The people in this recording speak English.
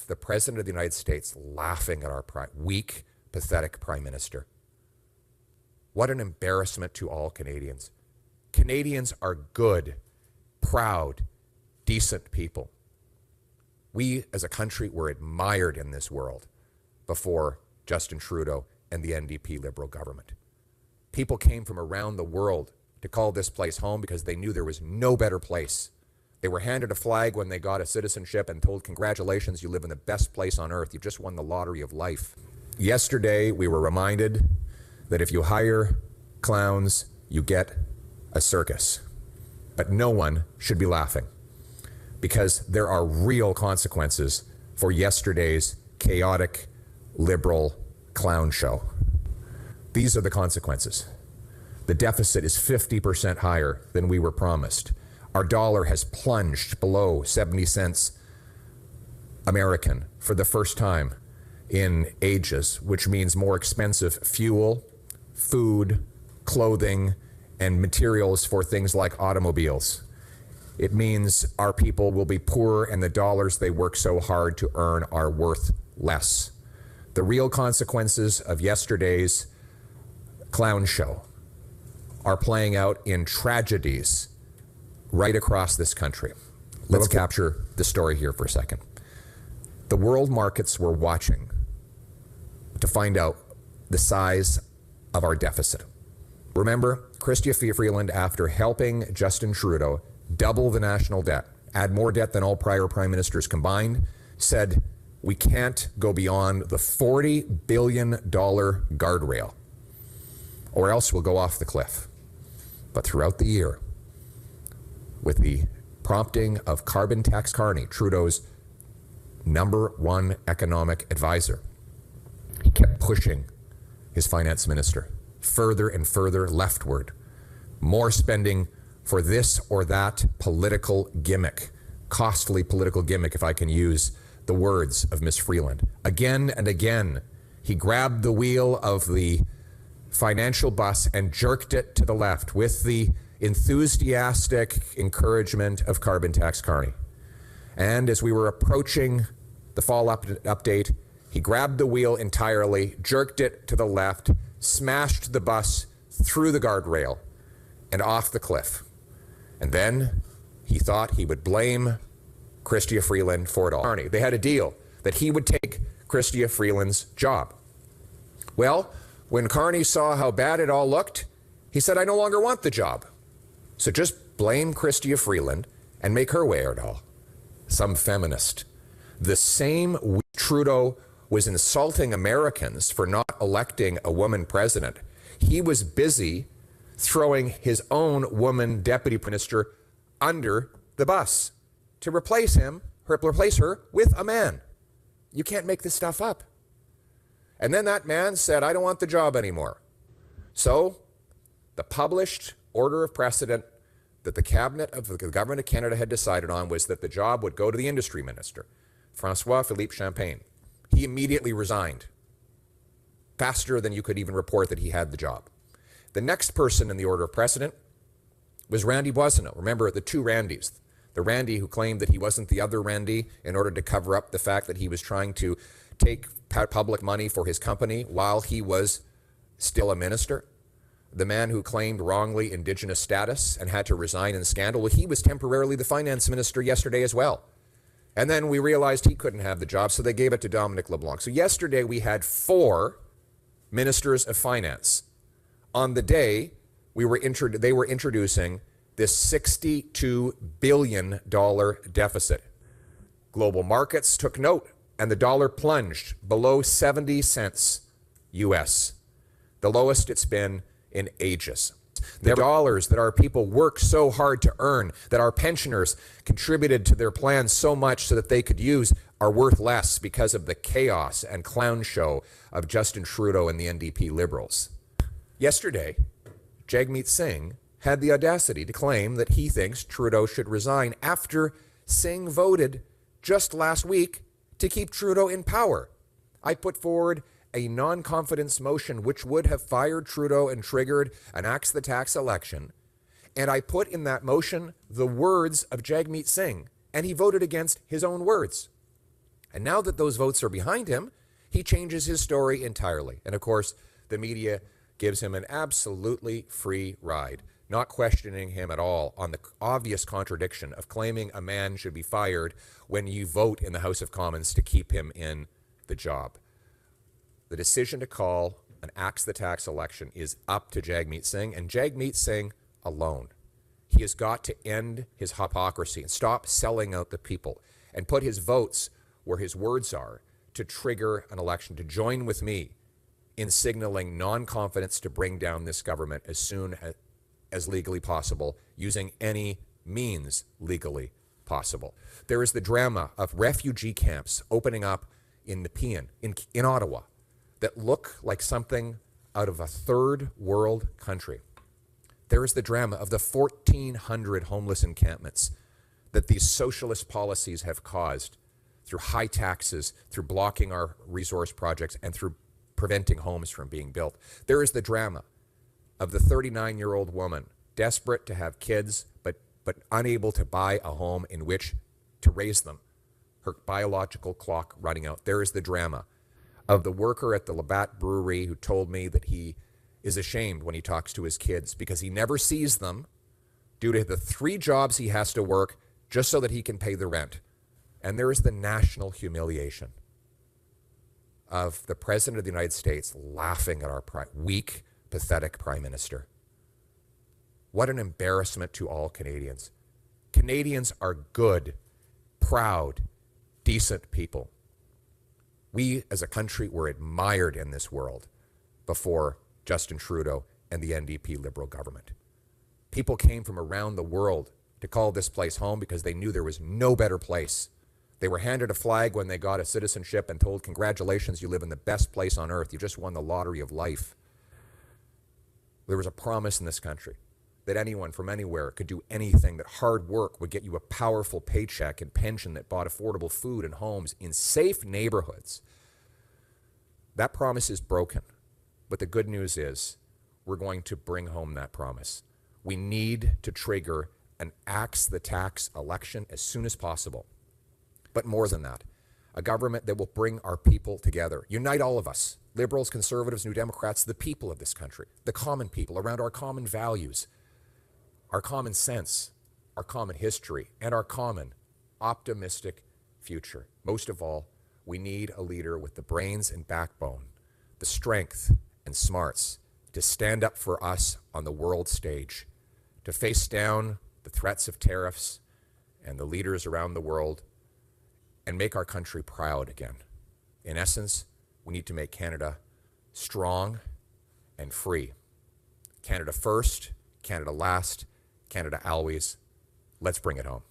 The President of the United States laughing at our weak, pathetic Prime Minister. What an embarrassment to all Canadians. Canadians are good, proud, decent people. We as a country were admired in this world before Justin Trudeau and the NDP Liberal government. People came from around the world to call this place home because they knew there was no better place. They were handed a flag when they got a citizenship and told, congratulations, you live in the best place on earth. You've just won the lottery of life. Yesterday, we were reminded that if you hire clowns, you get a circus. But no one should be laughing, because there are real consequences for yesterday's chaotic, liberal clown show. These are the consequences. The deficit is 50% higher than we were promised. Our dollar has plunged below 70 cents American for the first time in ages, which means more expensive fuel, food, clothing, and materials for things like automobiles. It means our people will be poorer and the dollars they work so hard to earn are worth less. The real consequences of yesterday's clown show are playing out in tragedies right across this country. Let's capture the story here for a second. The world markets were watching to find out the size of our deficit. Remember, Chrystia Freeland, after helping Justin Trudeau double the national debt, add more debt than all prior prime ministers combined, said we can't go beyond the $40 billion guardrail, or else we'll go off the cliff. But throughout the year, with the prompting of Carbon Tax Carney, Trudeau's #1 economic advisor, he kept pushing his finance minister further and further leftward. More spending for this or that political gimmick, costly political gimmick, if I can use the words of Ms. Freeland. Again and again, he grabbed the wheel of the financial bus and jerked it to the left with the enthusiastic encouragement of Carbon Tax Carney. And as we were approaching the fall update, he grabbed the wheel entirely, jerked it to the left, smashed the bus through the guardrail and off the cliff. And then he thought he would blame Chrystia Freeland for it all. They had a deal that he would take Chrystia Freeland's job. Well, when Carney saw how bad it all looked, he said, I no longer want the job. So just blame Chrystia Freeland and make her wear it all. Some feminist. The same week Trudeau was insulting Americans for not electing a woman president, he was busy throwing his own woman deputy minister under the bus to replace her with a man. You can't make this stuff up. And then that man said, I don't want the job anymore. So the published order of precedent that the cabinet of the government of Canada had decided on was that the job would go to the industry minister, François-Philippe Champagne. He immediately resigned, faster than you could even report that he had the job. The next person in the order of precedent was Randy Boissonnault. Remember the two Randys. The Randy who claimed that he wasn't the other Randy in order to cover up the fact that he was trying to take public money for his company while he was still a minister. The man who claimed wrongly Indigenous status and had to resign in the scandal, well, he was temporarily the finance minister yesterday as well. And then we realized he couldn't have the job, so they gave it to Dominic LeBlanc. So yesterday we had 4 ministers of finance on the day they were introducing this $62 billion deficit. Global markets took note, and the dollar plunged below 70 cents US, the lowest it's been in ages. The dollars that our people work so hard to earn, that our pensioners contributed to their plans so much so that they could use, are worth less because of the chaos and clown show of Justin Trudeau and the NDP Liberals. Yesterday, Jagmeet Singh had the audacity to claim that he thinks Trudeau should resign after Singh voted just last week to keep Trudeau in power. I put forward a non-confidence motion which would have fired Trudeau and triggered an axe the tax election. And I put in that motion the words of Jagmeet Singh, and he voted against his own words. And now that those votes are behind him, he changes his story entirely. And of course, the media gives him an absolutely free ride, not questioning him at all on the obvious contradiction of claiming a man should be fired when you vote in the House of Commons to keep him in the job. The decision to call an axe the tax election is up to Jagmeet Singh, and Jagmeet Singh alone. He has got to end his hypocrisy and stop selling out the people and put his votes where his words are to trigger an election, to join with me in signaling non-confidence to bring down this government as soon as legally possible, using any means legally possible. There is the drama of refugee camps opening up in Nepean, in Ottawa, that look like something out of a third world country. There is the drama of the 1,400 homeless encampments that these socialist policies have caused through high taxes, through blocking our resource projects, and through preventing homes from being built. There is the drama of the 39-year-old woman desperate to have kids, but unable to buy a home in which to raise them, her biological clock running out. There is the drama of the worker at the Labatt Brewery who told me that he is ashamed when he talks to his kids because he never sees them due to the 3 jobs he has to work just so that he can pay the rent. And there is the national humiliation of the President of the United States laughing at our weak, pathetic Prime Minister. What an embarrassment to all Canadians. Canadians are good, proud, decent people. We as a country were admired in this world before Justin Trudeau and the NDP Liberal government. People came from around the world to call this place home because they knew there was no better place. They were handed a flag when they got a citizenship and told, congratulations, you live in the best place on earth. You just won the lottery of life. There was a promise in this country that anyone from anywhere could do anything, that hard work would get you a powerful paycheck and pension that bought affordable food and homes in safe neighborhoods. That promise is broken. But the good news is we're going to bring home that promise. We need to trigger an axe the tax election as soon as possible. But more than that, a government that will bring our people together, unite all of us, Liberals, Conservatives, New Democrats, the people of this country, the common people, around our common values, our common sense, our common history, and our common optimistic future. Most of all, we need a leader with the brains and backbone, the strength and smarts to stand up for us on the world stage, to face down the threats of tariffs and the leaders around the world and make our country proud again. In essence, we need to make Canada strong and free. Canada first, Canada last, Canada always. Let's bring it home.